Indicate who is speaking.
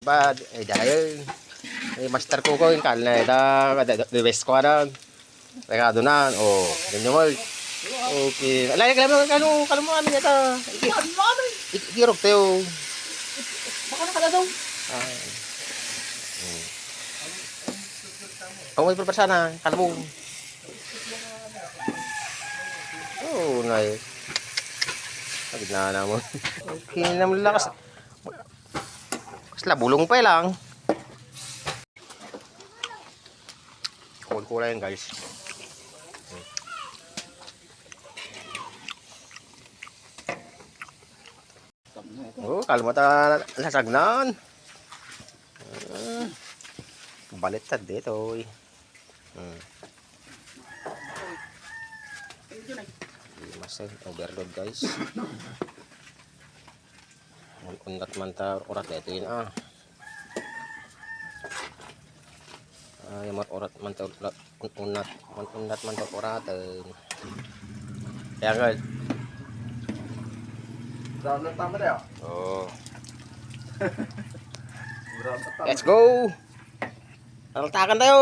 Speaker 1: Ba, dahil master ko yung kal na the best ko na. Kaya doon na, ganyan mo. Okay. Alay, kalo mo amin yata. Ikirok tayo.
Speaker 2: Baka na daw.
Speaker 1: May prepare sana, kalo mo. Nice. Gitna na mo. Okay, naman lakas. Kasla, bulong pa lang. Kulay yan, guys. Kalmata lasagnan. Baliktad dito. Masih overload, guys. Unat manta urat na ito yun yung orat manta unat manta urat kaya guys
Speaker 2: Tama na yun.
Speaker 1: let's go taltakan tayo.